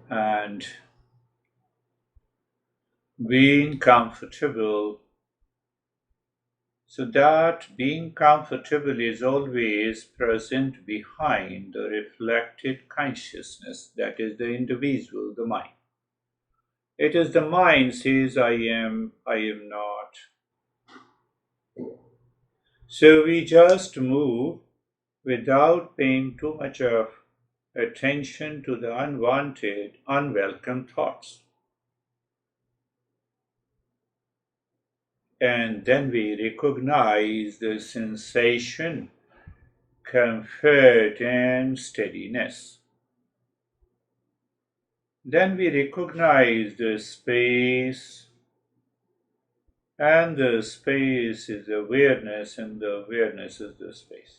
and being comfortable. So that being comfortable is always present behind the reflected consciousness, that is the individual, the mind. It is the mind says, I am not. So we just move without paying too much of attention to the unwanted, unwelcome thoughts. And then we recognize the sensation, comfort, and steadiness. Then we recognize the space, and the space is awareness, and the awareness is the space.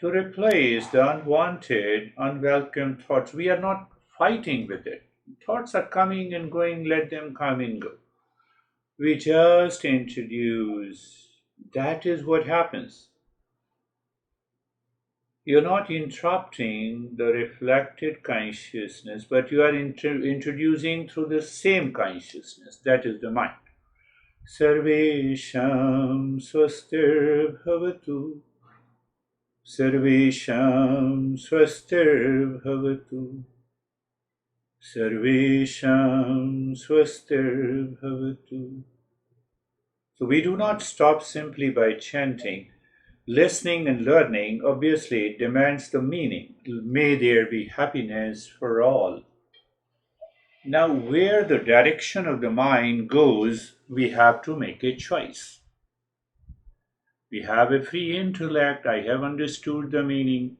To replace the unwanted, unwelcome thoughts, we are not fighting with it. Thoughts are coming and going, let them come and go. We just introduce. That is what happens. You're not interrupting the reflected consciousness, but you are introducing through the same consciousness. That is the mind. Sarvesham swastir bhavatu. Sarvesham swastir bhavatu. Sarvesham swastir bhavatu. So we do not stop simply by chanting. Listening and learning obviously demands the meaning. May there be happiness for all. Now, where the direction of the mind goes, we have to make a choice. We have a free intellect. I have understood the meaning.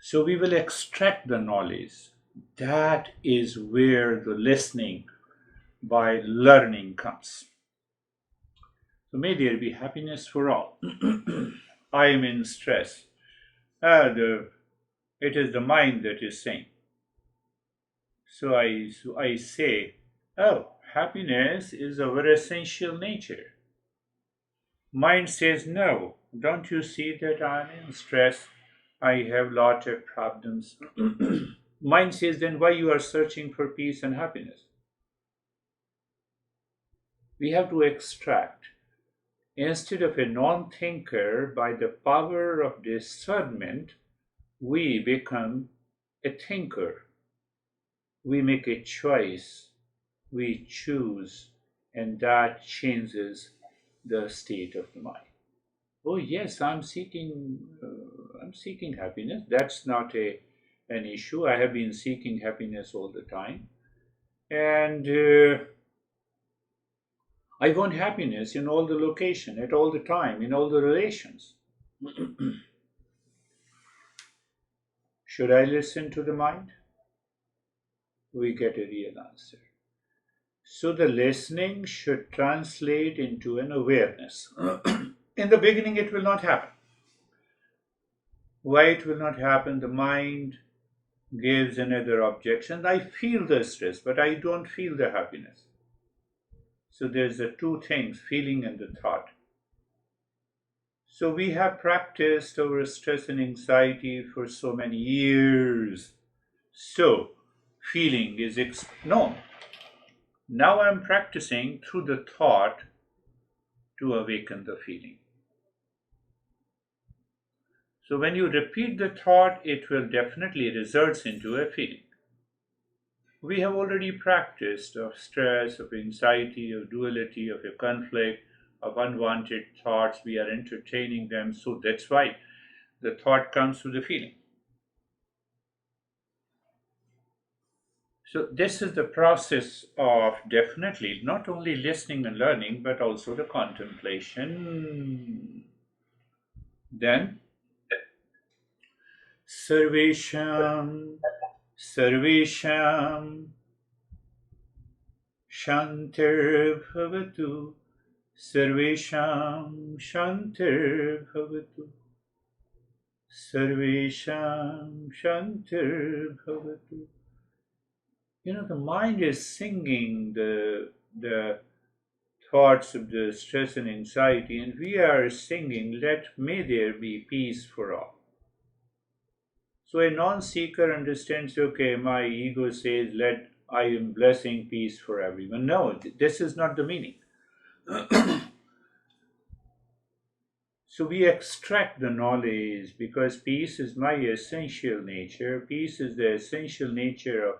So we will extract the knowledge. That is where the listening by learning comes. So may there be happiness for all. I am in stress. It is the mind that is saying. So I say, oh, happiness is our essential nature. Mind says, no, don't you see that I'm in stress? I have lot of problems. Mind says, then why you are searching for peace and happiness? We have to extract. Instead of a non-thinker, by the power of discernment, we become a thinker. We make a choice, we choose, and that changes the state of the mind. Oh yes, I'm seeking happiness. That's not an issue. I have been seeking happiness all the time, and I want happiness in all the location, at all the time, in all the relations. Should I listen to the mind? We get a real answer. So the listening should translate into an awareness. In the beginning, it will not happen. Why it will not happen? The mind gives another objection. I feel the stress, but I don't feel the happiness. So there's the two things, feeling and the thought. So we have practiced our stress and anxiety for so many years. So feeling is known. Now I'm practicing through the thought to awaken the feeling. So when you repeat the thought, it will definitely result into a feeling. We have already practiced of stress, of anxiety, of duality, of a conflict, of unwanted thoughts. We are entertaining them. So that's why the thought comes to the feeling. So this is the process of definitely not only listening and learning, but also the contemplation. Then Sarvesham, Sarvesham, Shantir Bhavatu, Sarvesham, Shantir Bhavatu, Sarvesham, Shantir Bhavatu. You know, the mind is singing the thoughts of the stress and anxiety, and we are singing, let may there be peace for all. So a non-seeker understands, okay, my ego says, let I am blessing peace for everyone. No, this is not the meaning. So we extract the knowledge because peace is my essential nature. Peace is the essential nature of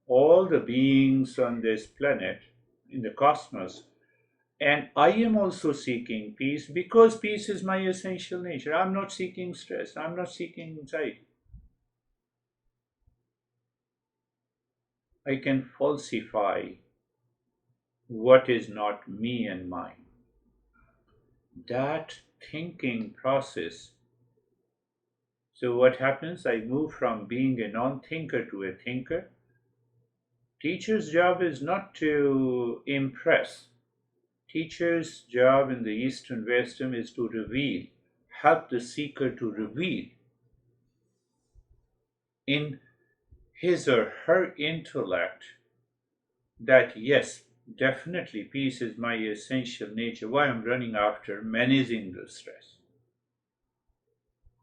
all the beings on this planet, in the cosmos. And I am also seeking peace because peace is my essential nature. I'm not seeking stress, I'm not seeking anxiety. I can falsify what is not me and mine. That thinking process. So, what happens? I move from being a non thinker to a thinker. Teacher's job is not to impress. Teacher's job in the Eastern wisdom is to reveal, help the seeker to reveal in his or her intellect that yes, definitely peace is my essential nature. Why I'm running after managing the stress.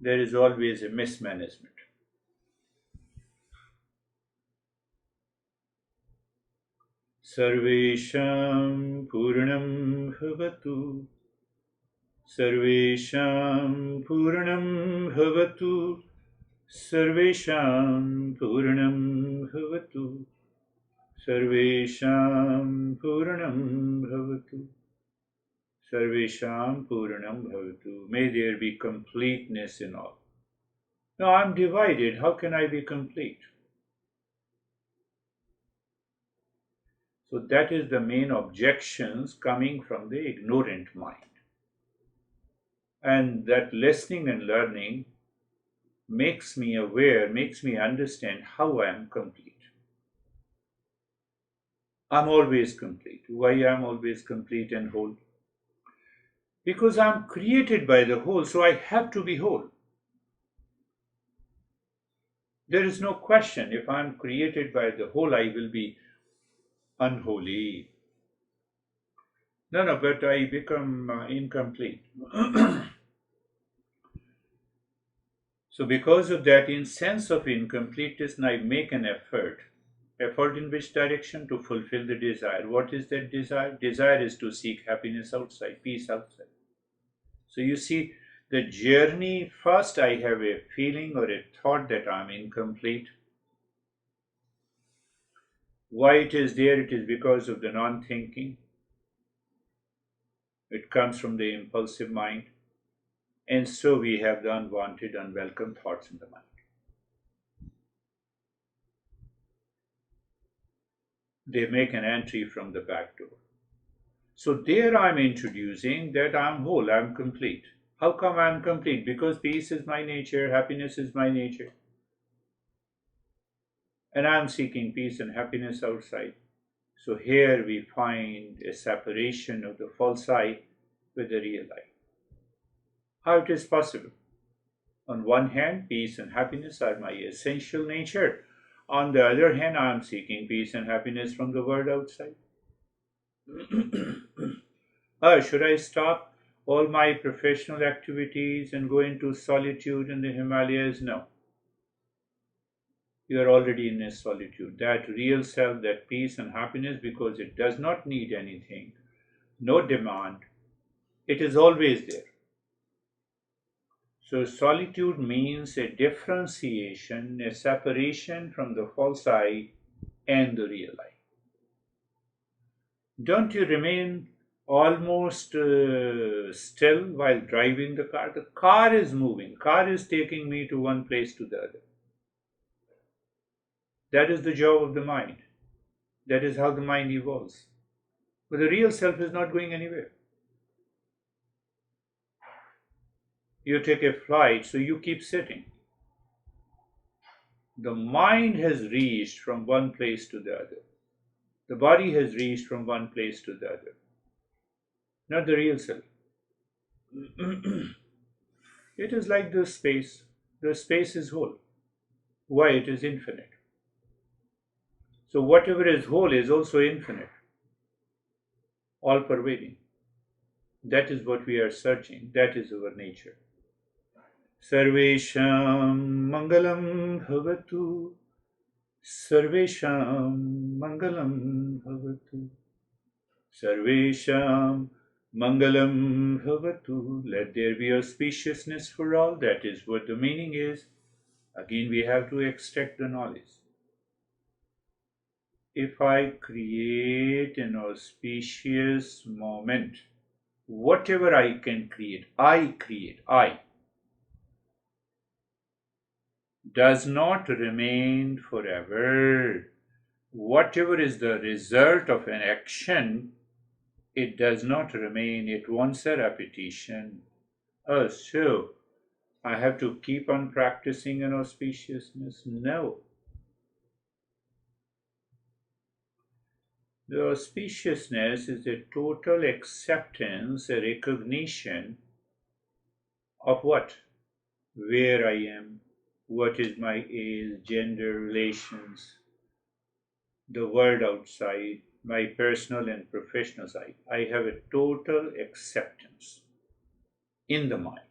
There is always a mismanagement. Sarvesham Purnam Bhavatu. Sarvesham Purnam Bhavatu. Sarvesham Purnam Bhavatu. Sarvesham Purnam Bhavatu. Sarvesham Purnam Bhavatu. May there be completeness in all. Now I'm divided. How can I be complete? So that is the main objections coming from the ignorant mind. And that listening and learning makes me aware, makes me understand how I am complete. I'm always complete. Why I'm always complete and whole? Because I'm created by the whole, so I have to be whole. There is no question, if I'm created by the whole, I will be unholy. No, but I become incomplete. So because of that, in sense of incompleteness, I make an effort. Effort in which direction? To fulfill the desire. What is that desire? Desire is to seek happiness outside, peace outside. So you see, the journey, first I have a feeling or a thought that I'm incomplete. Why it is there? It is because of the non-thinking. It comes from the impulsive mind. And so we have the unwanted, unwelcome thoughts in the mind. They make an entry from the back door. So there I'm introducing that I'm whole, I'm complete. How come I'm complete? Because peace is my nature, happiness is my nature. And I'm seeking peace and happiness outside. So here we find a separation of the false I with the real I. How it is possible? On one hand, peace and happiness are my essential nature. On the other hand, I am seeking peace and happiness from the world outside. Should I stop all my professional activities and go into solitude in the Himalayas? No. You are already in a solitude. That real self, that peace and happiness, because it does not need anything, no demand, it is always there. So solitude means a differentiation, a separation from the false I and the real I. Don't you remain almost still while driving the car? The car is moving. Car is taking me to one place to the other. That is the job of the mind. That is how the mind evolves. But the real self is not going anywhere. You take a flight, so you keep sitting. The mind has reached from one place to the other. The body has reached from one place to the other. Not the real self. It is like the space. The space is whole. Why? It is infinite. So whatever is whole is also infinite, all pervading. That is what we are searching. That is our nature. Sarvesham Mangalam Bhavatu. Sarvesham Mangalam Bhavatu. Sarvesham Mangalam Bhavatu. Let there be auspiciousness for all. That is what the meaning is. Again, we have to extract the knowledge. If I create an auspicious moment, whatever I can create, I does not remain forever. Whatever is the result of an action, it does not remain, it wants a repetition. Oh, so I have to keep on practicing an auspiciousness? No. The auspiciousness is a total acceptance, a recognition of what? Where I am, what is my age, gender, relations, the world outside, my personal and professional side. I have a total acceptance in the mind.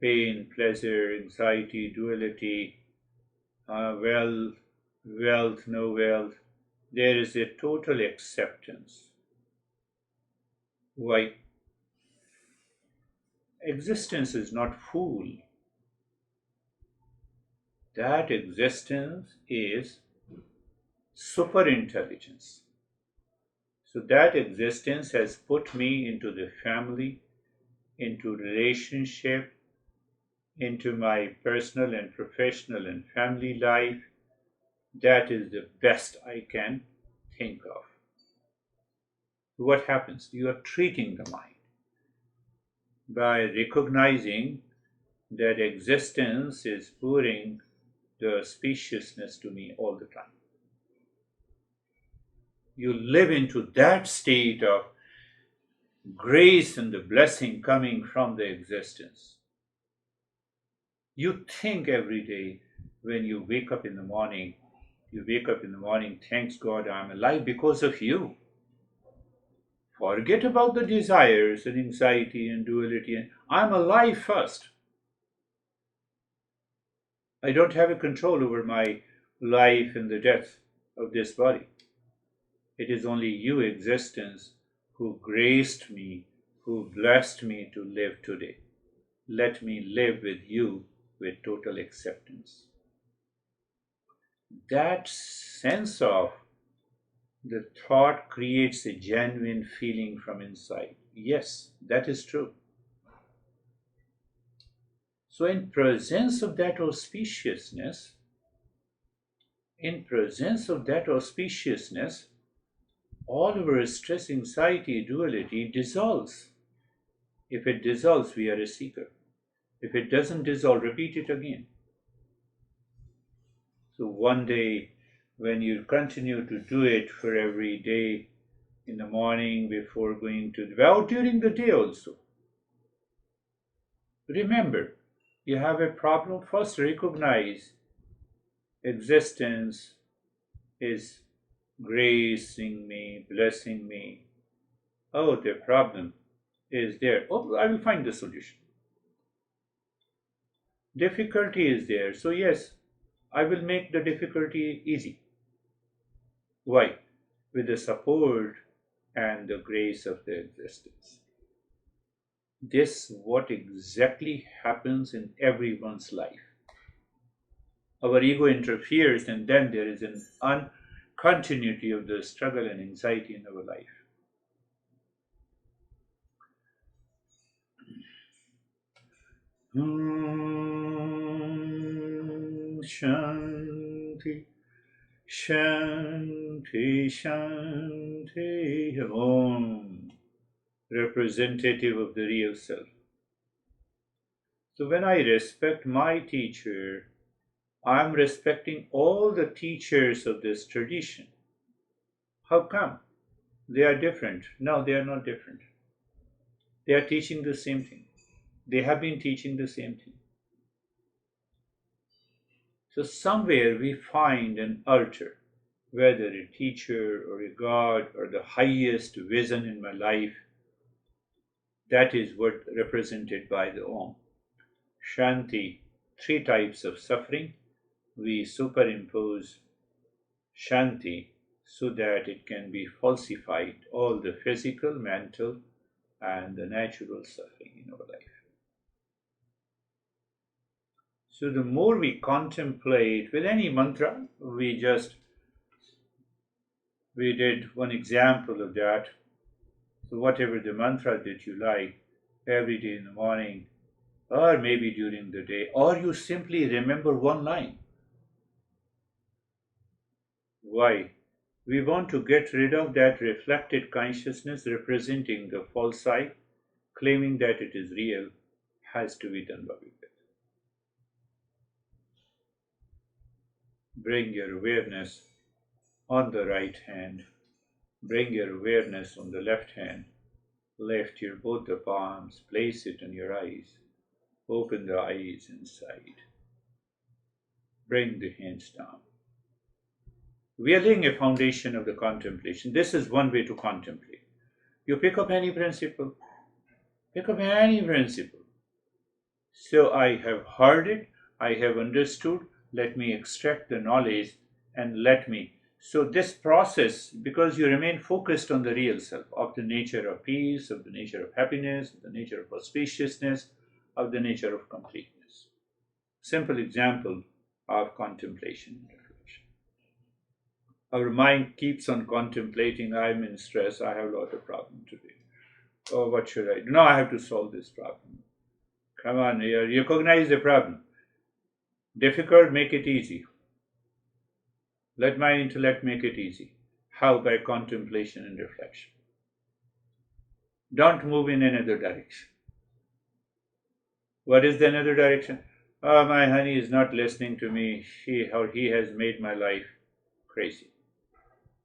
Pain, pleasure, anxiety, duality, wealth, no wealth. There is a total acceptance. Why? Existence is not fool. That existence is super intelligence. So that existence has put me into the family, into relationship, into my personal and professional and family life. That is the best I can think of. What happens? You are treating the mind by recognizing that existence is pouring the spaciousness to me all the time. You live into that state of grace and the blessing coming from the existence. You think every day when you wake up in the morning, thanks God I'm alive because of you. Forget about the desires and anxiety and duality. I'm alive first. I don't have a control over my life and the death of this body. It is only you, existence, who graced me, who blessed me to live today. Let me live with you with total acceptance. That sense of the thought creates a genuine feeling from inside. Yes, that is true. So, in presence of that auspiciousness, all our stress, anxiety, duality dissolves. If it dissolves, we are a seeker. If it doesn't dissolve, repeat it again. So one day, when you continue to do it for every day, in the morning before going to the well, during the day also, remember, you have a problem, first recognize existence is gracing me, blessing me. Oh, the problem is there. Oh, I will find the solution. Difficulty is there. So, yes, I will make the difficulty easy. Why? With the support and the grace of the existence. This what exactly happens in everyone's life. Our ego interferes, and then there is an continuity of the struggle and anxiety in our life. Shanti, Shanti, Shanti, Om, representative of the real self. So when I respect my teacher, I'm respecting all the teachers of this tradition. How come? They are different. No, they are not different. They are teaching the same thing. They have been teaching the same thing. So somewhere we find an altar, whether a teacher or a God or the highest vision in my life. That is what represented by the Om. Shanti, three types of suffering. We superimpose Shanti so that it can be falsified, all the physical, mental, and the natural suffering in our life. So the more we contemplate with any mantra, we did one example of that. So whatever the mantra that you like, every day in the morning, or maybe during the day, or you simply remember one line. Why? We want to get rid of that reflected consciousness representing the false I, claiming that it is real, has to be done by it. Bring your awareness on the right hand, bring your awareness on the left hand, lift your both the palms, place it on your eyes, open the eyes inside, bring the hands down. We are laying a foundation of the contemplation. This is one way to contemplate. You pick up any principle, pick up any principle. So I have heard it, I have understood, let me extract the knowledge and let me. So this process, because you remain focused on the real self, of the nature of peace, of the nature of happiness, of the nature of auspiciousness, of the nature of completeness. Simple example of contemplation and reflection. Our mind keeps on contemplating, I'm in stress, I have a lot of problems today. Oh, what should I do? No, I have to solve this problem. Come on, recognize the problem. Difficult, make it easy. Let my intellect make it easy. How? By contemplation and reflection. Don't move in another direction. What is the another direction? Oh, my honey is not listening to me. She or he has made my life crazy.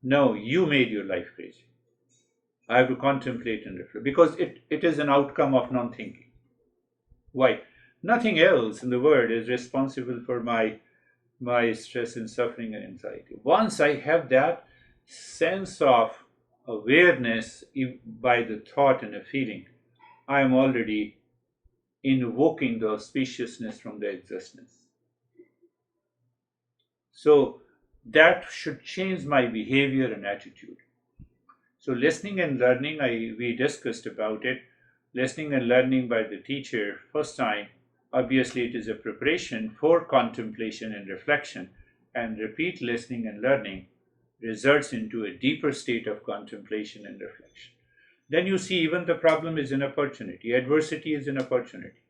No, you made your life crazy. I have to contemplate and reflect because it is an outcome of non-thinking. Why? Nothing else in the world is responsible for my stress and suffering and anxiety. Once I have that sense of awareness by the thought and a feeling, I am already invoking the auspiciousness from the existence. So that should change my behavior and attitude. So listening and learning, we discussed about it. Listening and learning by the teacher first time, obviously it is a preparation for contemplation and reflection, and repeat listening and learning results into a deeper state of contemplation and reflection. Then you see even the problem is an opportunity, adversity is an opportunity.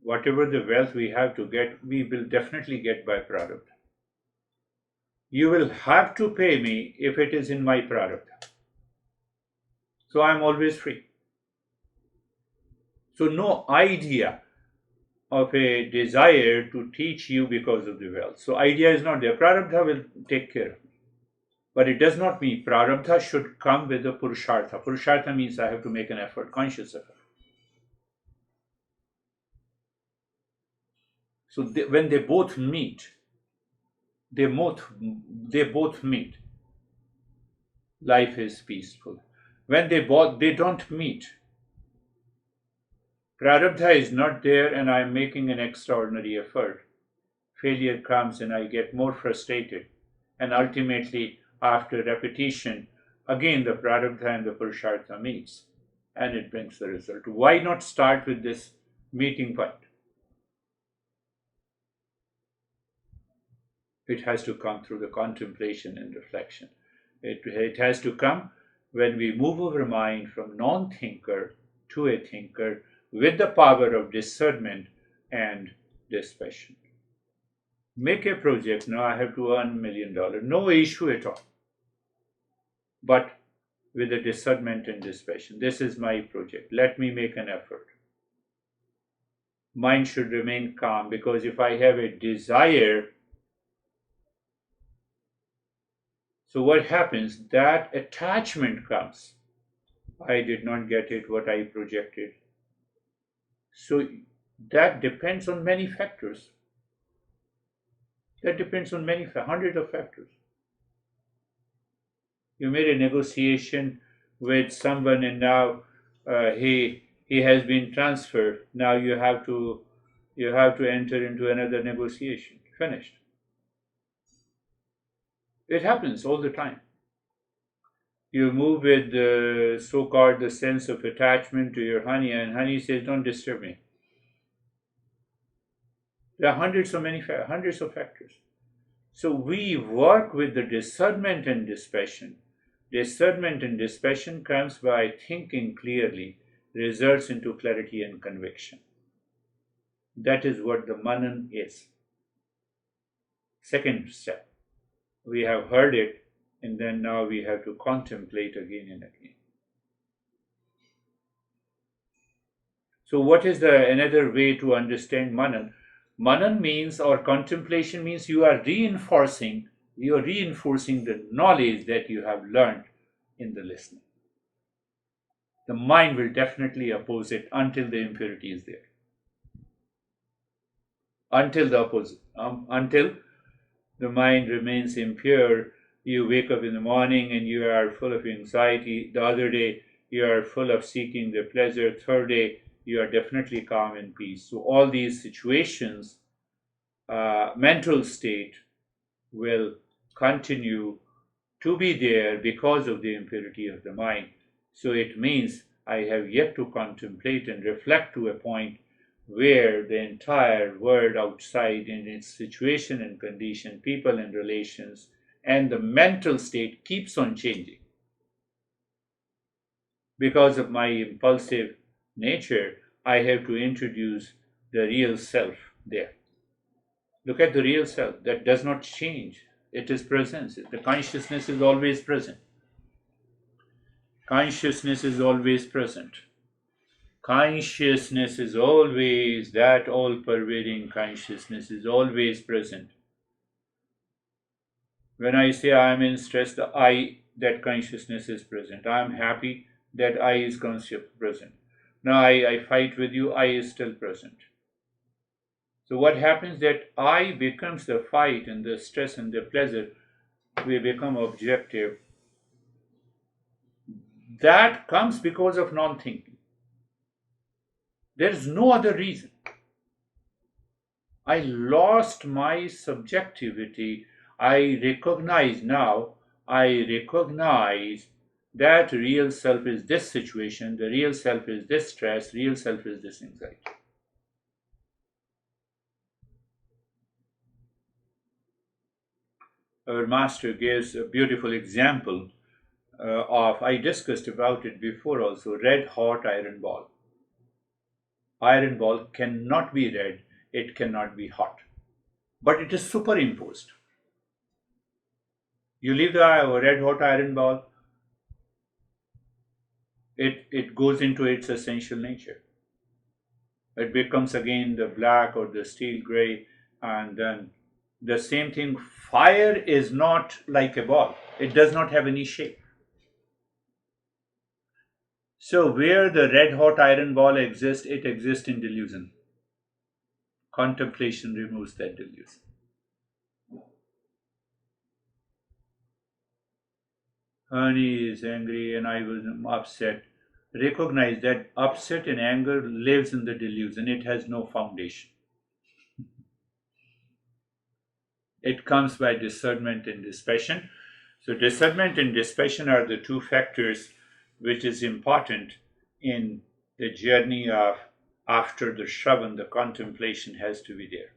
Whatever the wealth we have to get, we will definitely get by prarabdha. You will have to pay me if it is in my prarabdha. So I am always free. So no idea of a desire to teach you because of the wealth. So idea is not there. Prarabdha will take care of me. But it does not mean prarabdha should come with a purushartha. Purushartha means I have to make an effort, conscious effort. So when they both meet, they both meet. Life is peaceful. When they don't meet, prarabdha is not there and I am making an extraordinary effort. Failure comes and I get more frustrated. And ultimately, after repetition, again the prarabdha and the purushartha meets and it brings the result. Why not start with this meeting point? It has to come through the contemplation and reflection. It has to come when we move our mind from non-thinker to a thinker with the power of discernment and dispassion. Make a project. Now I have to earn $1 million. No issue at all. But with the discernment and dispassion. This is my project. Let me make an effort. Mind should remain calm because if I have a desire, so what happens? That attachment comes. I did not get it, what I projected. So that depends on many factors. That depends on hundreds of factors. You made a negotiation with someone, and now he has been transferred. Now you have to enter into another negotiation. Finished. It happens all the time. You move with the so-called the sense of attachment to your honey, and honey says, "Don't disturb me." There are hundreds of factors. So we work with the discernment and dispassion. Discernment and dispassion comes by thinking clearly, results into clarity and conviction. That is what the manan is. Second step. We have heard it, and then now we have to contemplate again and again. So what is the another way to understand manan? Manan means, or contemplation means, you are reinforcing the knowledge that you have learned in the listening. The mind will definitely oppose it until the impurity is there. Until the opposite, until the mind remains impure, you wake up in the morning and you are full of anxiety. The other day, you are full of seeking the pleasure. Third day, you are definitely calm and peace. So all these situations, mental state will continue to be there because of the impurity of the mind. So it means I have yet to contemplate and reflect to a point where the entire world outside in its situation and condition, people and relations, and the mental state keeps on changing. Because of my impulsive nature, I have to introduce the real self there. Look at the real self that does not change. It is presence. The consciousness is always present. Consciousness is always present. Consciousness is always, that all-pervading consciousness is always present. When I say I am in stress, the I, that consciousness is present. I am happy, that I is present. Now I fight with you, I is still present. So what happens that I becomes the fight and the stress and the pleasure, we become objective. That comes because of non-thinking. There is no other reason. I lost my subjectivity. I recognize that real self is this situation, the real self is this stress, real self is this anxiety. Our master gives a beautiful example I discussed about it before also, red hot iron ball. Iron ball cannot be red, it cannot be hot, but it is superimposed. You leave the red hot iron ball, it goes into its essential nature. It becomes again the black or the steel gray, and then the same thing. Fire is not like a ball, it does not have any shape. So where the red hot iron ball exists, it exists in delusion. Contemplation removes that delusion. Honey is angry and I was upset. Recognize that upset and anger lives in the delusion. It has no foundation. It comes by discernment and dispassion. So discernment and dispassion are the two factors which is important in the journey of after the Shravan, the contemplation has to be there.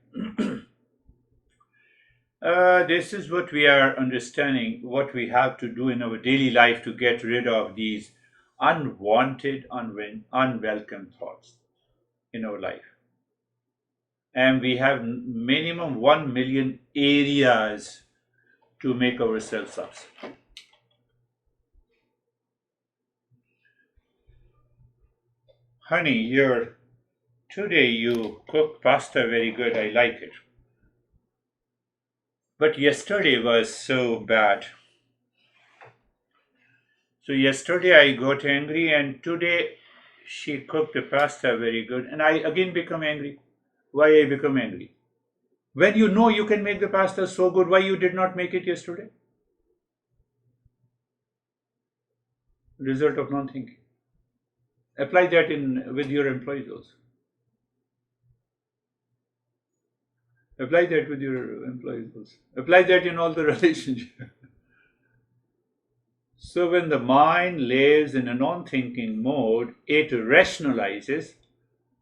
This is what we are understanding, what we have to do in our daily life to get rid of these unwanted, unwelcome thoughts in our life. And we have minimum 1 million areas to make ourselves upset. Honey, today you cooked pasta very good, I like it. But yesterday was so bad. So yesterday I got angry, and today she cooked the pasta very good, and I again become angry. Why I become angry? When you know you can make the pasta so good, why you did not make it yesterday? Result of non-thinking. Apply that in with your employees also. Apply that with your employees also. Apply that in all the relationships. So when the mind lives in a non-thinking mode, it rationalizes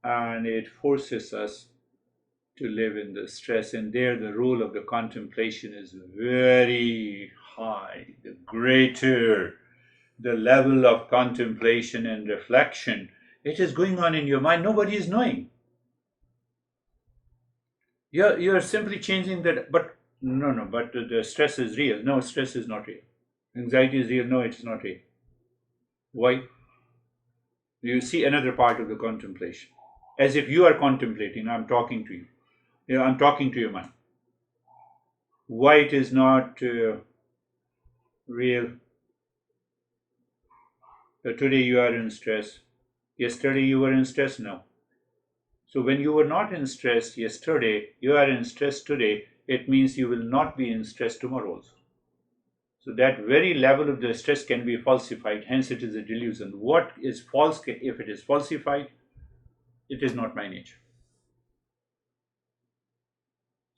and it forces us to live in the stress. And there the role of the contemplation is very high. The greater the level of contemplation and reflection, it is going on in your mind. Nobody is knowing. You're simply changing that, but no, but the stress is real. No, stress is not real. Anxiety is real. No, it's not real. Why? You see another part of the contemplation. As if you are contemplating, I'm talking to you. I'm talking to your mind. Why it is not real? Today you are in stress. Yesterday you were in stress now. So when you were not in stress yesterday, you are in stress today, it means you will not be in stress tomorrow also. So that very level of the stress can be falsified, hence it is a delusion. What is false, if it is falsified, it is not my nature.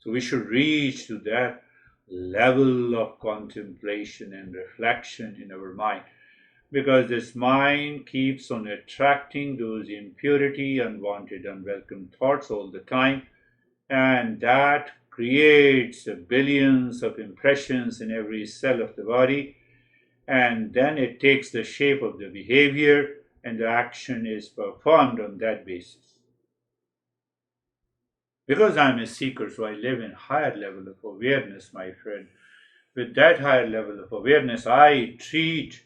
So we should reach to that level of contemplation and reflection in our mind, because this mind keeps on attracting those impurity, unwanted, unwelcome thoughts all the time, and that creates billions of impressions in every cell of the body, and then it takes the shape of the behavior and the action is performed on that basis. Because I'm a seeker, so I live in higher level of awareness, my friend. With that higher level of awareness, I treat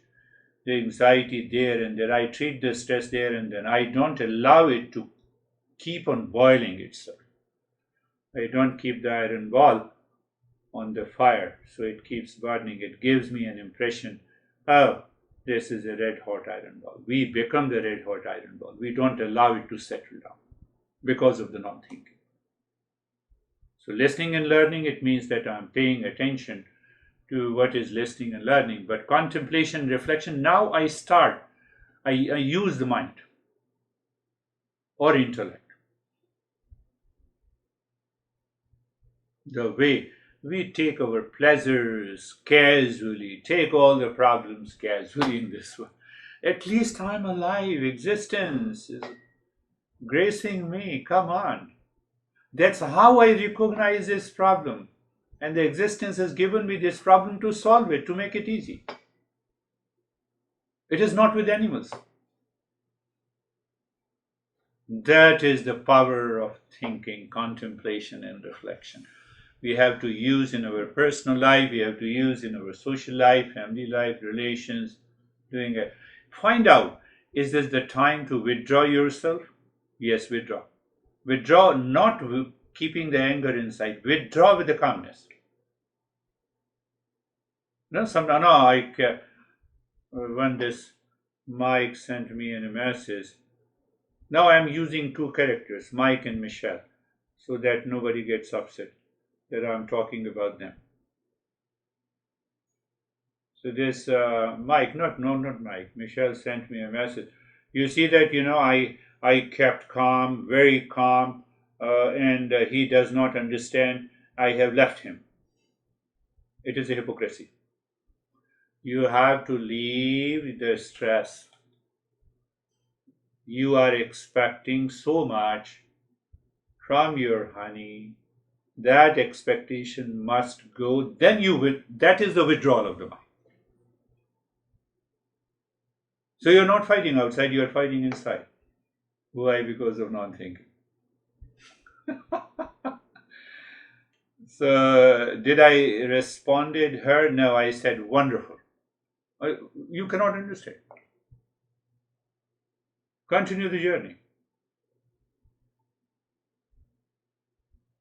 the anxiety there and then, I treat the stress there and then. I don't allow it to keep on boiling itself. I don't keep the iron ball on the fire, so it keeps burning. It gives me an impression, oh, this is a red hot iron ball. We become the red hot iron ball. We don't allow it to settle down because of the non-thinking. So listening and learning, it means that I'm paying attention to what is listening and learning. But contemplation, reflection, now I use the mind or intellect. The way we take our pleasures casually, take all the problems casually in this one. At least I'm alive, existence is gracing me, come on. That's how I recognize this problem. And the existence has given me this problem to solve it, to make it easy. It is not with animals. That is the power of thinking, contemplation, and reflection. We have to use in our personal life, we have to use in our social life, family life, relations, doing it. Find out, is this the time to withdraw yourself? Yes, withdraw. Withdraw, not keeping the anger inside. Withdraw with the calmness. When this Mike sent me a message, now I'm using two characters, Mike and Michelle, so that nobody gets upset that I'm talking about them. So this Mike, not Mike, Michelle sent me a message. You see that, I kept calm, very calm, and he does not understand. I have left him. It is a hypocrisy. You have to leave the stress. You are expecting so much from your honey. That expectation must go. Then you will. That is the withdrawal of the mind. So you're not fighting outside, you are fighting inside. Why? Because of non-thinking. So did I responded her? No, I said wonderful. You cannot understand. Continue the journey.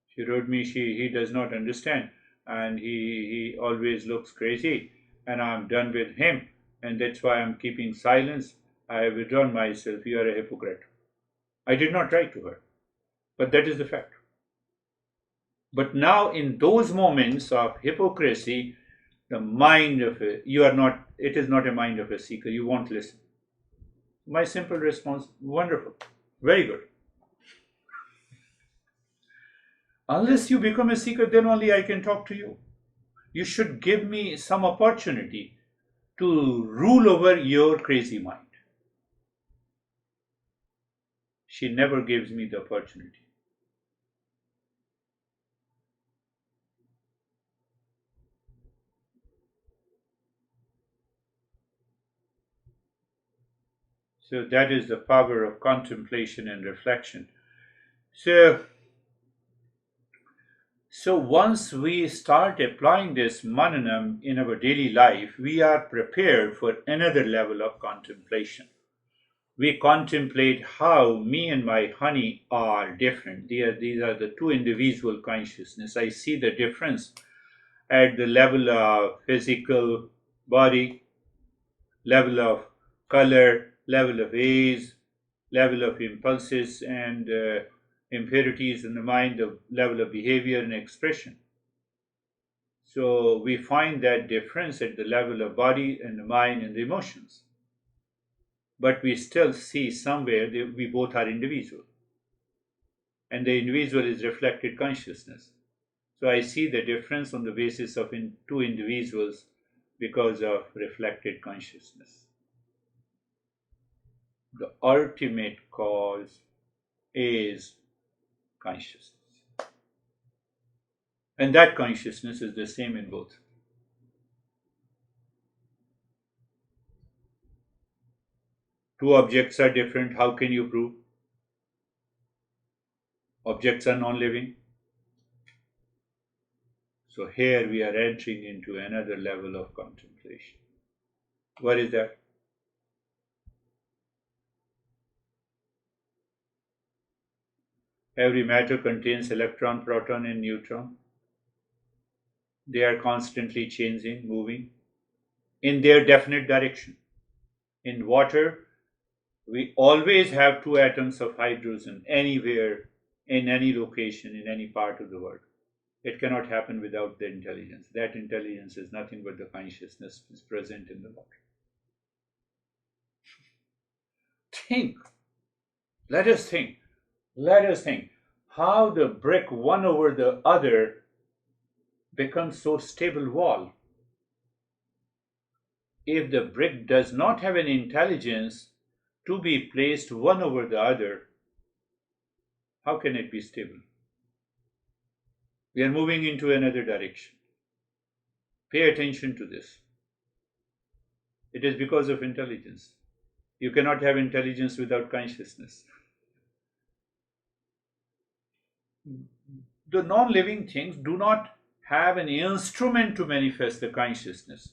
She wrote me, he does not understand, and he always looks crazy, and I'm done with him, and that's why I'm keeping silence. I have withdrawn myself. You are a hypocrite. I did not write to her, but that is the fact. But now, in those moments of hypocrisy, The mind of you are not, it is not a mind of a seeker. You won't listen. My simple response, wonderful, very good. Unless you become a seeker, then only I can talk to you. You should give me some opportunity to rule over your crazy mind. She never gives me the opportunity. So that is the power of contemplation and reflection. So, so once we start applying this mananam in our daily life, we are prepared for another level of contemplation. We contemplate how me and my honey are different. These are the two individual consciousness. I see the difference at the level of physical body, level of color, level of age, level of impulses and impurities in the mind, the level of behavior and expression. So we find that difference at the level of body and the mind and the emotions. But we still see somewhere that we both are individual. And the individual is reflected consciousness. So I see the difference on the basis of two individuals because of reflected consciousness. The ultimate cause is consciousness. And that consciousness is the same in both. Two objects are different. How can you prove? Objects are non-living. So here we are entering into another level of contemplation. What is that? Every matter contains electron, proton, and neutron. They are constantly changing, moving in their definite direction. In water, we always have two atoms of hydrogen anywhere, in any location, in any part of the world. It cannot happen without the intelligence. That intelligence is nothing but the consciousness is present in the water. Think. Let us think. Let us think how the brick one over the other becomes so stable wall. If the brick does not have an intelligence to be placed one over the other, how can it be stable? We are moving into another direction. Pay attention to this. It is because of intelligence. You cannot have intelligence without consciousness. The non-living things do not have an instrument to manifest the consciousness.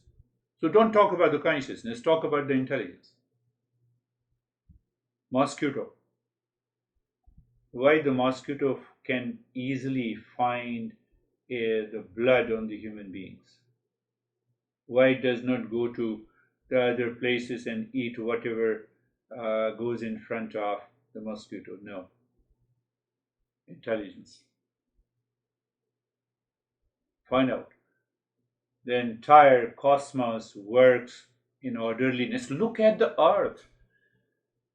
So don't talk about the consciousness, talk about the intelligence. Mosquito. Why the mosquito can easily find the blood on the human beings? Why it does not go to the other places and eat whatever goes in front of the mosquito? No. Intelligence. Find out. The entire cosmos works in orderliness. Look at the earth.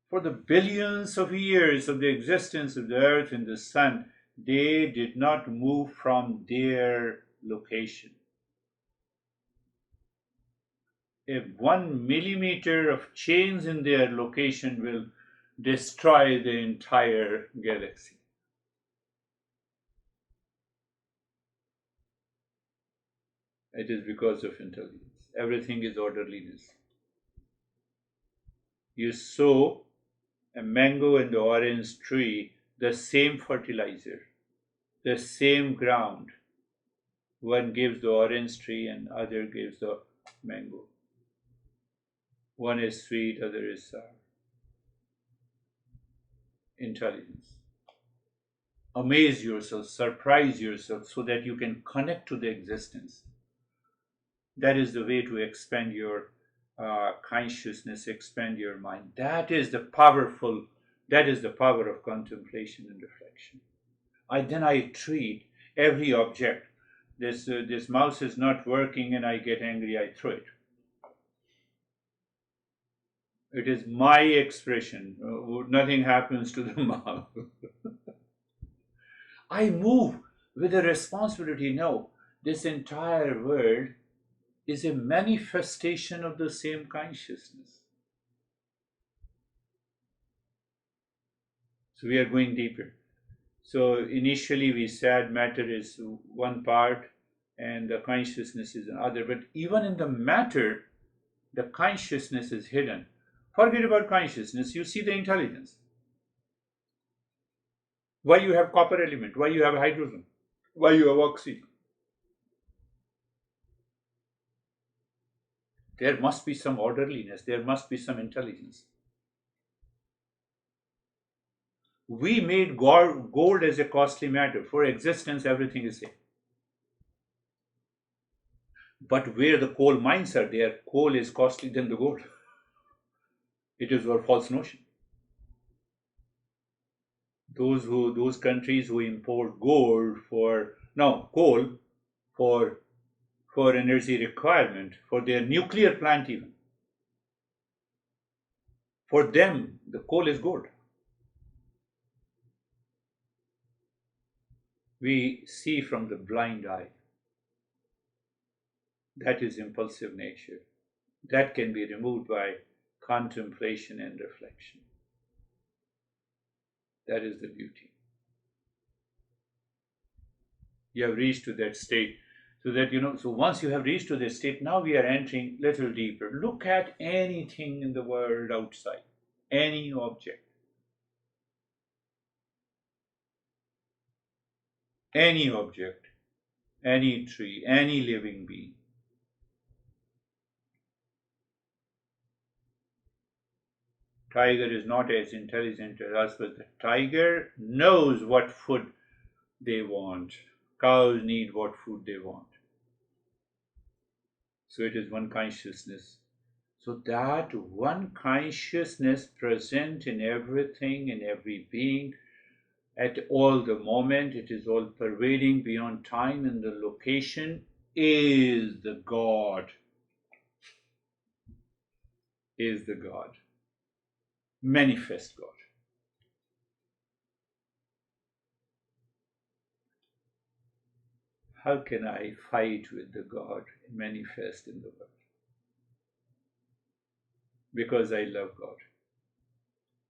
For the billions of years of the existence of the earth and the sun, they did not move from their location. If 1 millimeter of change in their location will destroy the entire galaxy. It is because of intelligence. Everything is orderliness. You sow a mango and the orange tree, the same fertilizer, the same ground. One gives the orange tree and other gives the mango. One is sweet, other is sour. Intelligence. Amaze yourself, surprise yourself so that you can connect to the existence. That is the way to expand your consciousness, expand your mind. That is the power of contemplation and reflection. Then I treat every object this mouse is not working and I get angry, I throw it. It is my expression. Nothing happens to the mouse. I move with a responsibility. No, this entire world is a manifestation of the same consciousness. So we are going deeper. So initially we said matter is one part and the consciousness is another. But even in the matter, the consciousness is hidden. Forget about consciousness, you see the intelligence. Why you have copper element, why you have hydrogen, why you have oxygen. There must be some orderliness, there must be some intelligence. We made gold as a costly matter. For existence, everything is same. But where the coal mines are there, coal is costly than the gold. It is our false notion. Those countries who import coal for energy requirement, for their nuclear plant even. For them, the coal is gold. We see from the blind eye. That is impulsive nature. That can be removed by contemplation and reflection. That is the beauty. You have reached to that state. So once you have reached to this state, now we are entering little deeper. Look at anything in the world outside, any object, any tree, any living being. Tiger is not as intelligent as us, but the tiger knows what food they want. Cows need what food they want. So it is one consciousness. So that one consciousness present in everything, in every being, at all the moment, it is all pervading beyond time and the location, is the God. Is the God. Manifest God. How can I fight with the God manifest in the world? Because I love God.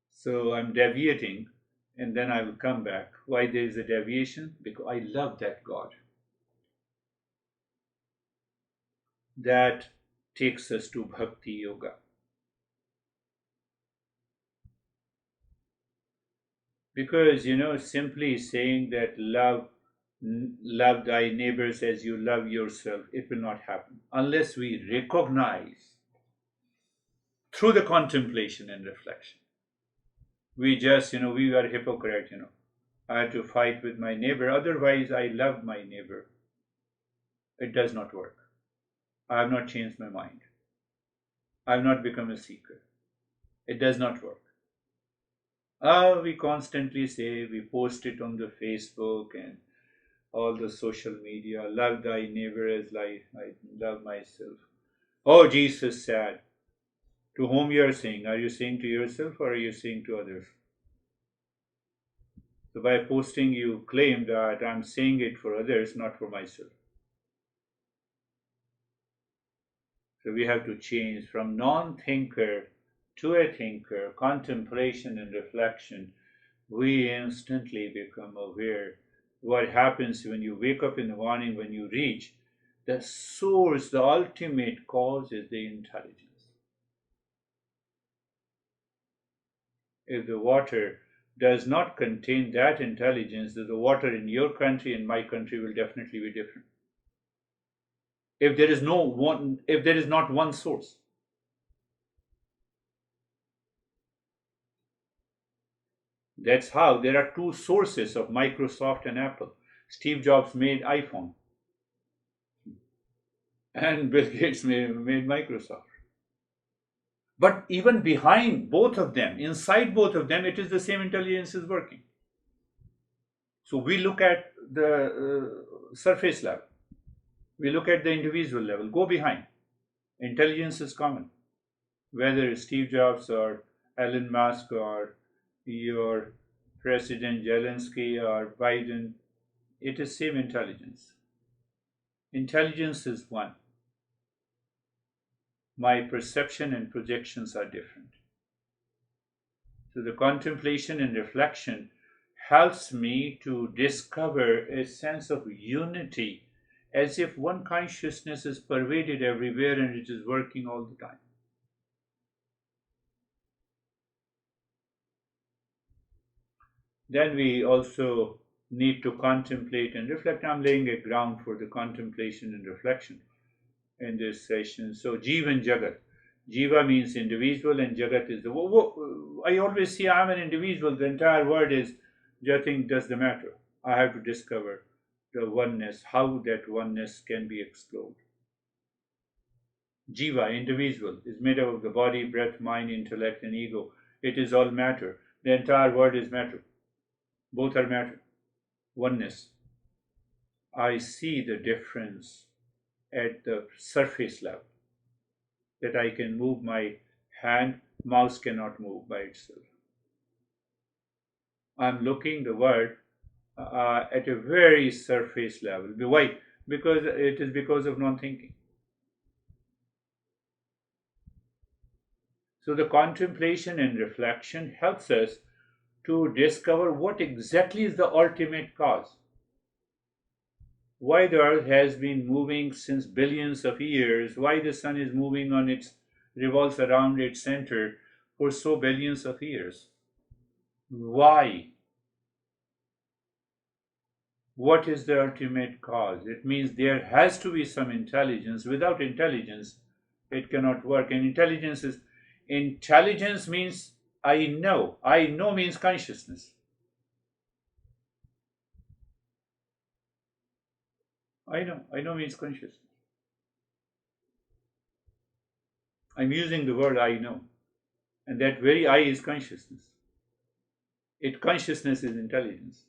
So I'm deviating and then I will come back. Why there is a deviation? Because I love that God. That takes us to Bhakti Yoga. Because, simply saying that love thy neighbors as you love yourself, it will not happen unless we recognize through the contemplation and reflection. We just, we are hypocrite, I have to fight with my neighbor, otherwise I love my neighbor. It does not work. I have not changed my mind. I have not become a seeker. It does not work. We constantly say, we post it on the Facebook and all the social media, love thy neighbor as I love myself. Oh, Jesus said, to whom you are saying? Are you saying to yourself or are you saying to others? So by posting, you claim that I'm saying it for others, not for myself. So we have to change from non-thinker to a thinker, contemplation and reflection. We instantly become aware. What happens when you wake up in the morning, when you reach the source, the ultimate cause is the intelligence. If the water does not contain that intelligence, then the water in your country and my country will definitely be different. If there is not one source. That's how there are two sources of Microsoft and Apple. Steve Jobs made iPhone and Bill Gates made Microsoft. But even behind both of them, inside both of them, it is the same intelligence is working. So we look at the surface level. We look at the individual level, go behind. Intelligence is common. Whether it's Steve Jobs or Elon Musk or your President Zelensky or Biden, it is same intelligence. Intelligence is one. My perception and projections are different. So the contemplation and reflection helps me to discover a sense of unity, as if one consciousness is pervaded everywhere and it is working all the time. Then we also need to contemplate and reflect. I'm laying a ground for the contemplation and reflection in this session. So, Jiva and Jagat. Jiva means individual, and Jagat is the. I always see I'm an individual. The entire world is nothing does the matter. I have to discover the oneness, how that oneness can be explored. Jiva, individual, is made up of the body, breath, mind, intellect, and ego. It is all matter. The entire world is matter. Both are matter. Oneness. I see the difference at the surface level. That I can move my hand, mouse cannot move by itself. I'm looking the world at a very surface level. Why? Because it is because of non-thinking. So the contemplation and reflection helps us to discover what exactly is the ultimate cause. Why the earth has been moving since billions of years, why the sun is moving on its revolves around its center for so billions of years. Why? What is the ultimate cause? It means there has to be some intelligence. Without intelligence, it cannot work. And intelligence means I know. I know means consciousness. I know means consciousness. I'm using the word I know. And that very I is consciousness. Consciousness is intelligence.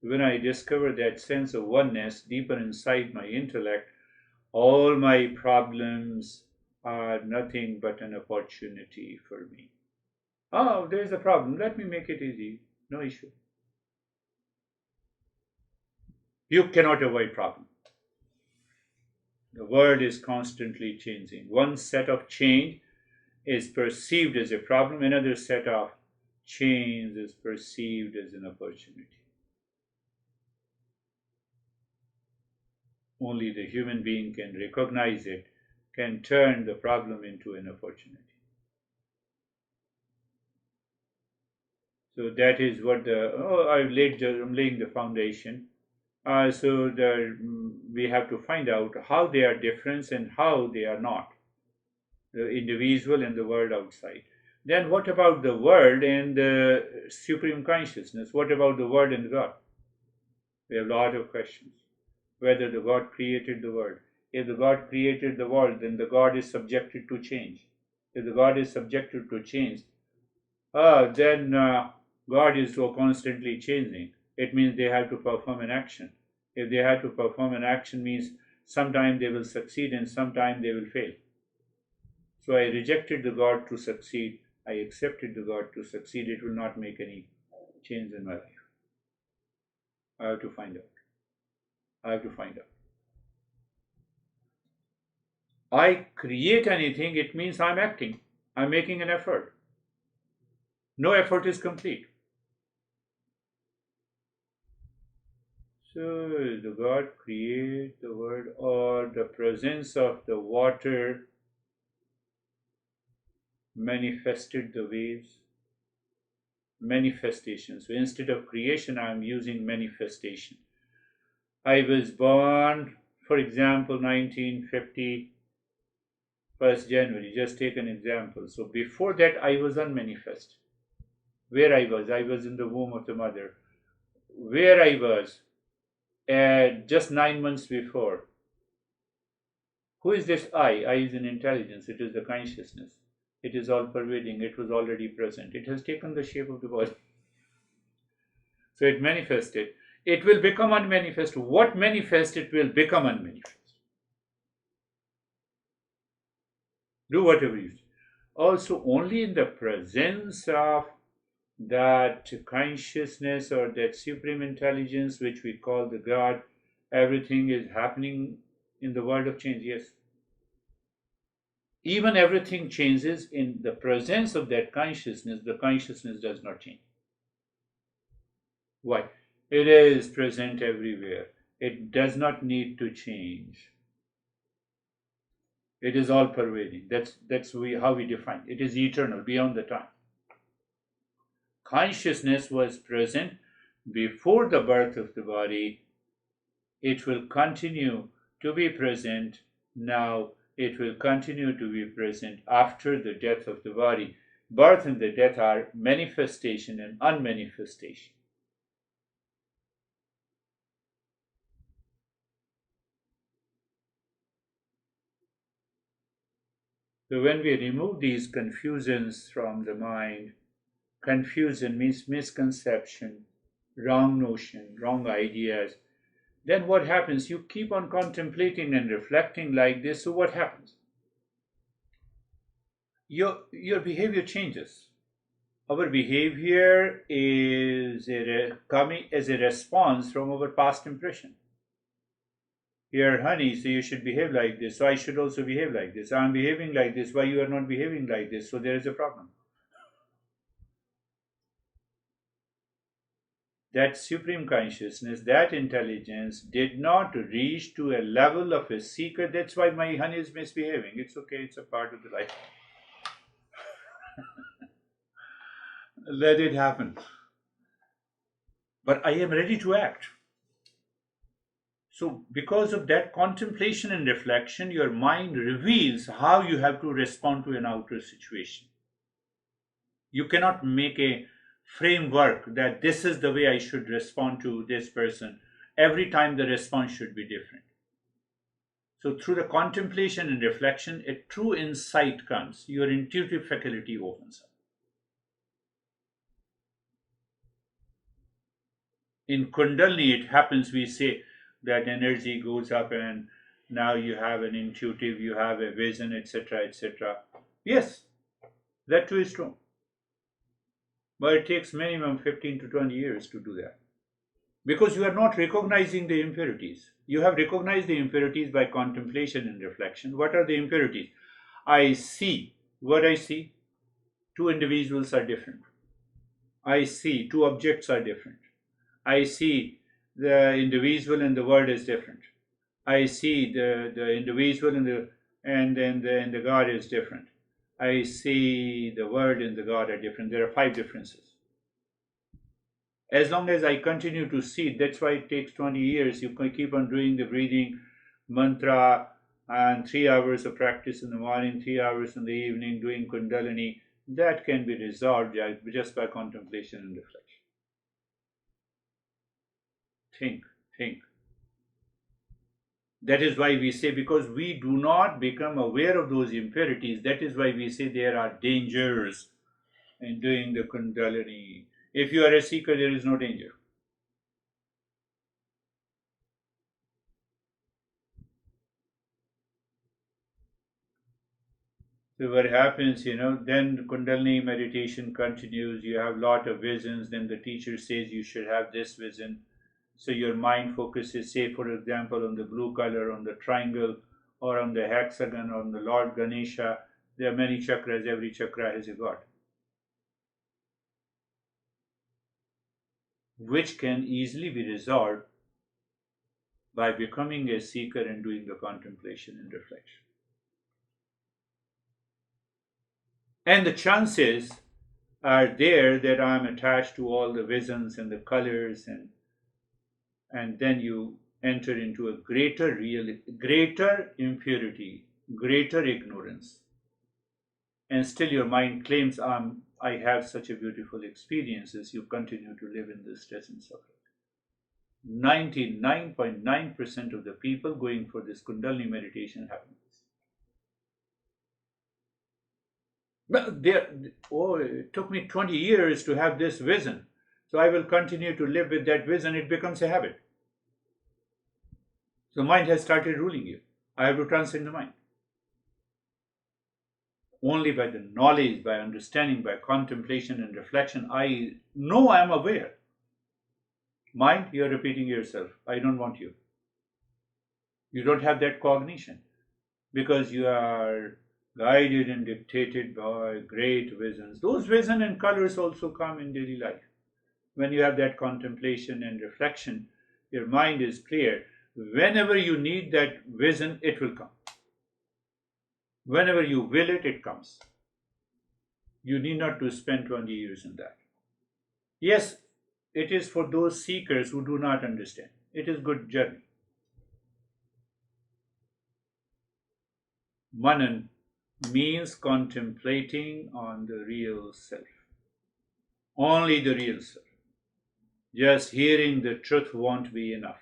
When I discover that sense of oneness deeper inside my intellect, all my problems are nothing but an opportunity for me. Oh, there's a problem. Let me make it easy. No issue. You cannot avoid problem. The world is constantly changing. One set of change is perceived as a problem, another set of change is perceived as an opportunity. Only the human being can recognize it, can turn the problem into an opportunity. So that is what I'm laying the foundation. We have to find out how they are different and how they are not. The individual and the world outside. Then what about the world and the supreme consciousness? What about the world and God? We have a lot of questions. Whether the God created the world. If the God created the world, then the God is subjected to change. If the God is subjected to change, then God is so constantly changing. It means they have to perform an action. If they have to perform an action means sometime they will succeed and sometime they will fail. So I rejected the God to succeed. I accepted the God to succeed. It will not make any change in my life. I have to find out. I create anything, it means I'm acting. I'm making an effort. No effort is complete. So the God create the world, or the presence of the water manifested the waves. Manifestation. So instead of creation, I am using manifestation. I was born, for example, 1950, 1st January. Just take an example. So before that, I was unmanifest. Where I was in the womb of the mother. Where I was just 9 months before. Who is this I? I is an intelligence. It is the consciousness. It is all pervading. It was already present. It has taken the shape of the body. So it manifested. it will become unmanifest. What manifests, it will become unmanifest. Do whatever you do. Also, only in the presence of that consciousness or that supreme intelligence, which we call the God, everything is happening in the world of change. Yes. Even everything changes in the presence of that consciousness. The consciousness does not change. Why? It is present everywhere. It does not need to change. It is all pervading. That's how we define it. It is eternal, beyond the time. Consciousness was present before the birth of the body. It will continue to be present now. It will continue to be present after the death of the body. Birth and the death are manifestation and unmanifestation. So when we remove these confusions from the mind, confusion means misconception, wrong notion, wrong ideas, then what happens? You keep on contemplating and reflecting like this, so what happens? Your behavior changes. Our behavior is coming as a response from our past impression. You're honey, so you should behave like this, so I should also behave like this. I'm behaving like this, why you are not behaving like this? So there is a problem. That supreme consciousness, that intelligence did not reach to a level of a seeker. That's why my honey is misbehaving. It's okay, it's a part of the life. Let it happen. But I am ready to act. So, because of that contemplation and reflection, your mind reveals how you have to respond to an outer situation. You cannot make a framework that this is the way I should respond to this person. Every time the response should be different. So, through the contemplation and reflection, a true insight comes. Your intuitive faculty opens up. In kundalini, it happens, we say, that energy goes up and now you have an intuitive, you have a vision, etc., etc. Yes, that too is true. But it takes minimum 15 to 20 years to do that. Because you are not recognizing the impurities. You have recognized the impurities by contemplation and reflection. What are the impurities? I see. What I see? Two individuals are different. I see. Two objects are different. I see the individual and the world is different. I see the individual and the God is different. I see the world and the God are different. There are 5 differences. As long as I continue to see, that's why it takes 20 years. You can keep on doing the breathing mantra and 3 hours of practice in the morning, 3 hours in the evening, doing kundalini. That can be resolved just by contemplation and reflection. Think. That is why we say, because we do not become aware of those impurities, that is why we say there are dangers in doing the kundalini. If you are a seeker, there is no danger. So what happens, then kundalini meditation continues, you have lot of visions, then the teacher says you should have this vision. So your mind focuses, say for example, on the blue color, on the triangle, or on the hexagon, or on the Lord Ganesha. There are many chakras, every chakra has a god, which can easily be resolved by becoming a seeker and doing the contemplation and reflection. And the chances are there that I'm attached to all the visions and the colors, and then you enter into a greater impurity, greater ignorance. And still your mind claims, I have such a beautiful experiences. You continue to live in this stress and suffering. 99.9% of the people going for this kundalini meditation have this. But it took me 20 years to have this vision. So I will continue to live with that vision. It becomes a habit. So mind has started ruling you. I have to transcend the mind. Only by the knowledge, by understanding, by contemplation and reflection, I know I am aware. Mind, you are repeating yourself. I don't want you. You don't have that cognition because you are guided and dictated by great visions. Those visions and colors also come in daily life. When you have that contemplation and reflection, your mind is clear. Whenever you need that vision, it will come. Whenever you will it, it comes. You need not to spend 20 years in that. Yes, it is for those seekers who do not understand. It is good journey. Manan means contemplating on the real self. Only the real self. Just hearing the truth won't be enough.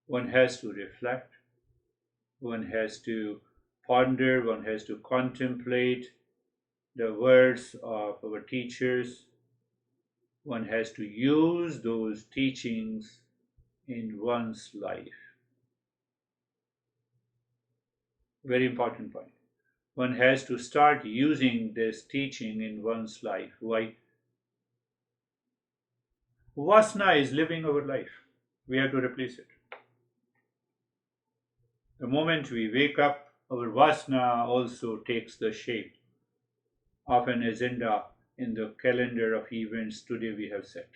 One has to reflect, one has to ponder, one has to contemplate the words of our teachers, one has to use those teachings in one's life. Very important point. One has to start using this teaching in one's life. Why? Vasana is living our life. We have to replace it. The moment we wake up, our vasana also takes the shape of an agenda in the calendar of events today we have set.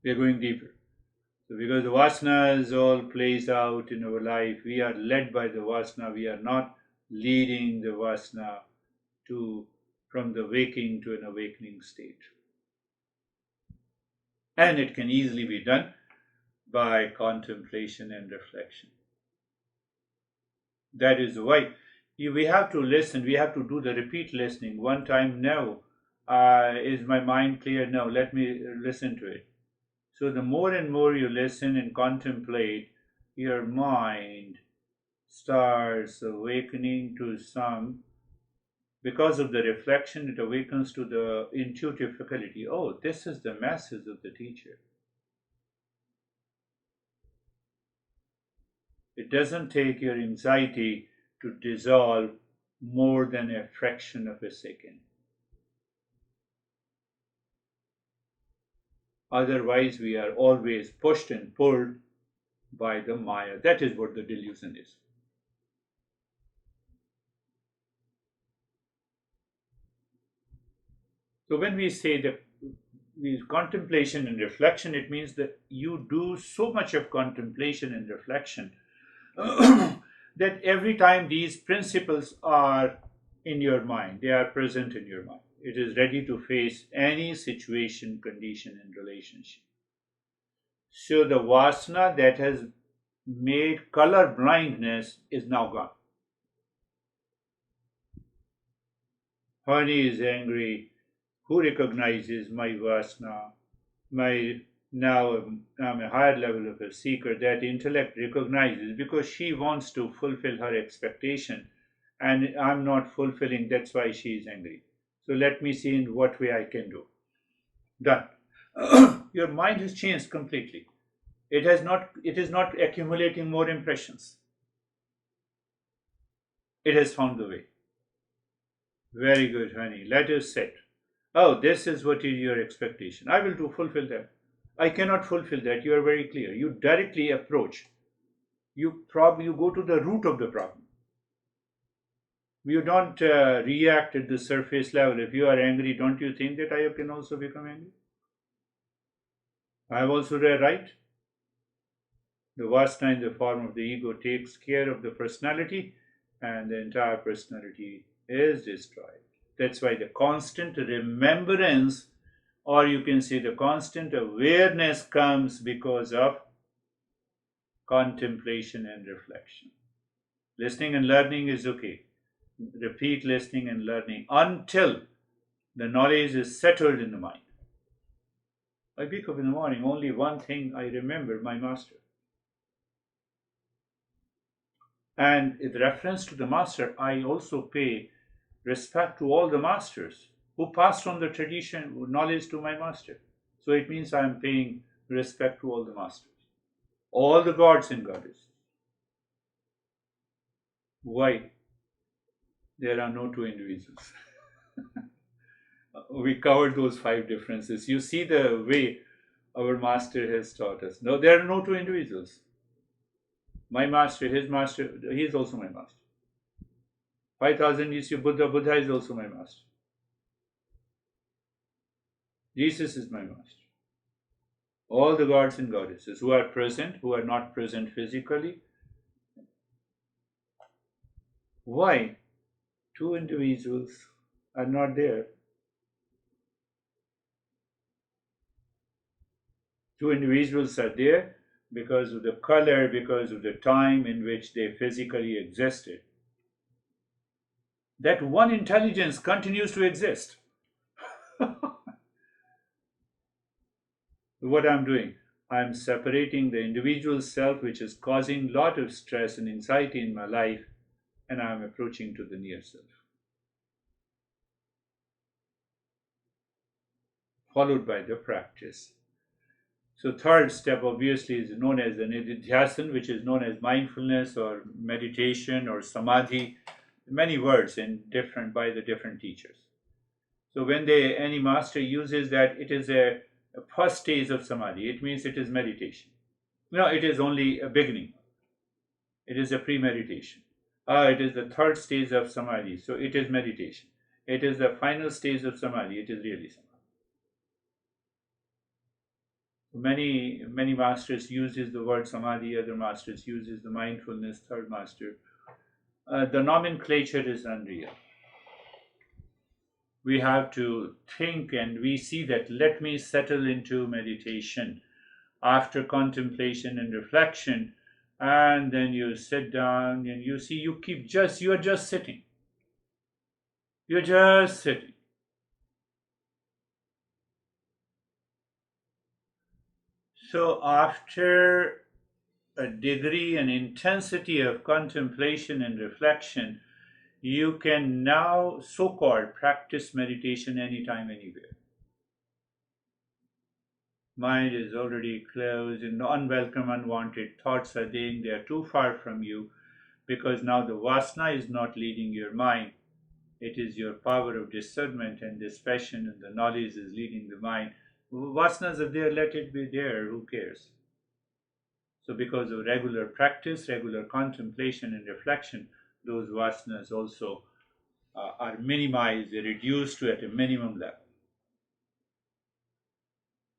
We are going deeper. So because the vasana is all plays out in our life, we are led by the vasana. We are not leading the vasana from the waking to an awakening state. And it can easily be done by contemplation and reflection. That is why we have to listen, we have to do the repeat listening. One time, no. Is my mind clear? No, let me listen to it. So the more and more you listen and contemplate, your mind starts awakening to some, because of the reflection, it awakens to the intuitive faculty. Oh, this is the message of the teacher. It doesn't take your anxiety to dissolve more than a fraction of a second. Otherwise, we are always pushed and pulled by the Maya. That is what the delusion is. So when we say that contemplation and reflection, it means that you do so much of contemplation and reflection that every time these principles are in your mind, they are present in your mind. It is ready to face any situation, condition, and relationship. So the vasana that has made color blindness is now gone. Honey is angry. Who recognizes my vasana? Now I'm a higher level of a seeker. That intellect recognizes because she wants to fulfill her expectation and I'm not fulfilling, that's why she is angry. So let me see in what way I can do. Done. Your mind has changed completely. It is not accumulating more impressions. It has found the way. Very good, honey. Let us sit. Oh, this is what is your expectation. I will fulfill that. I cannot fulfill that. You are very clear. You directly approach. You go to the root of the problem. You don't react at the surface level. If you are angry, don't you think that I can also become angry? I have also the right. The vasana in the form of the ego takes care of the personality and the entire personality is destroyed. That's why the constant remembrance, or you can say the constant awareness, comes because of contemplation and reflection. Listening and learning is okay. Repeat listening and learning until the knowledge is settled in the mind. I wake up in the morning, only one thing I remember, my master. And with reference to the master, I also pay respect to all the masters who passed on the tradition, knowledge to my master. So it means I am paying respect to all the masters, all the gods and goddesses. Why? There are no two individuals. We covered those five differences. You see the way our master has taught us. No, there are no two individuals. My master, his master, he is also my master. 5,000 years you Buddha, Buddha is also my master. Jesus is my master. All the gods and goddesses who are present, who are not present physically. Why? Two individuals are not there. Two individuals are there because of the color, because of the time in which they physically existed. That one intelligence continues to exist. What I'm doing, I'm separating the individual self, which is causing a lot of stress and anxiety in my life, and I'm approaching to the near self. Followed by the practice. So third step obviously is known as the nididhyasana, which is known as mindfulness or meditation or samadhi, many words in different by the different teachers. So when any master uses that, it is a first stage of samadhi. It means it is meditation. No, it is only a beginning. It is a pre-meditation. It is the third stage of samadhi. So it is meditation. It is the final stage of samadhi. It is really samadhi. Many masters uses the word samadhi. Other masters uses the mindfulness. Third master. The nomenclature is unreal. We have to think, and we see that let me settle into meditation after contemplation and reflection, and then you sit down and you see you are just sitting. You're just sitting. So after a degree and intensity of contemplation and reflection, you can now so-called practice meditation anytime, anywhere. Mind is already closed and unwelcome, unwanted thoughts are there. They are too far from you because now the vasana is not leading your mind. It is your power of discernment and dispassion, and the knowledge is leading the mind. Vasanas are there, let it be there, who cares? So because of regular practice, regular contemplation and reflection, those vasanas also are minimized, they're reduced to at a minimum level.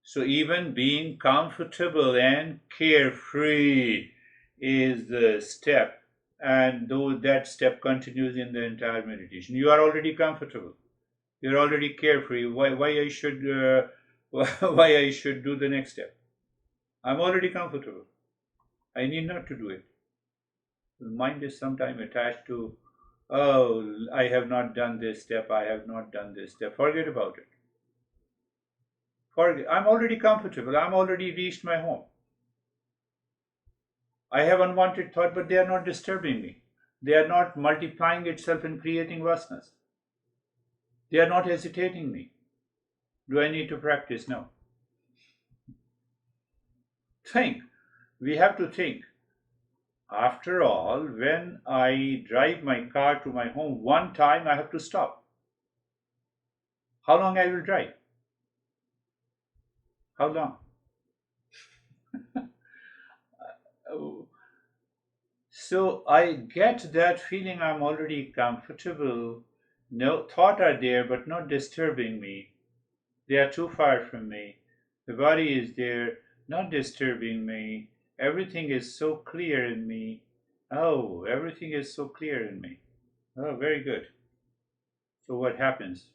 So even being comfortable and carefree is the step, and though that step continues in the entire meditation, you are already comfortable, you're already carefree. Why I should why I should do the next step? I'm already comfortable. I need not to do it. The mind is sometimes attached to, oh, I have not done this step, I have not done this step. Forget about it. I'm already comfortable. I'm already reached my home. I have unwanted thought, but they are not disturbing me. They are not multiplying itself and creating vasanas. They are not hesitating me. Do I need to practice? No. Think. We have to think. After all, when I drive my car to my home, one time I have to stop. How long I will drive? How long? So I get that feeling I'm already comfortable. No thought are there, but not disturbing me. They are too far from me. The body is there, not disturbing me. Everything is so clear in me. Oh, everything is so clear in me. Oh, very good. So what happens?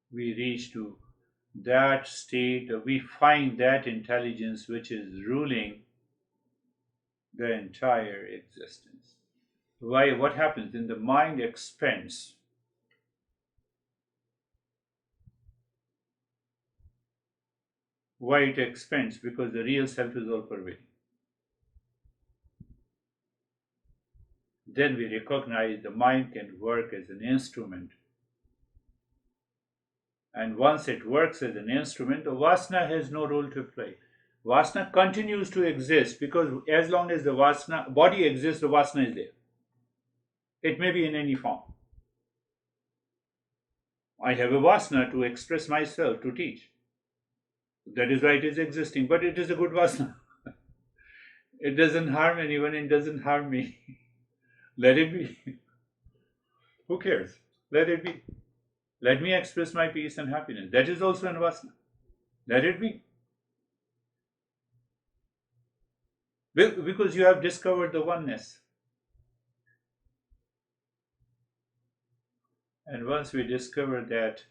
We reach to that state, we find that intelligence which is ruling the entire existence. Why? What happens? Then the mind expands. Why it expands? Because the real self is all pervading. Then we recognize the mind can work as an instrument. And once it works as an instrument, the vasana has no role to play. Vasana continues to exist because as long as the vasana body exists, the vasana is there. It may be in any form. I have a vasana to express myself, to teach. That is why it is existing, but it is a good vasana. It doesn't harm anyone, it doesn't harm me. Let it be. Who cares? Let it be. Let me express my peace and happiness. That is also an vasana. Let it be. Because you have discovered the oneness. And once we discover that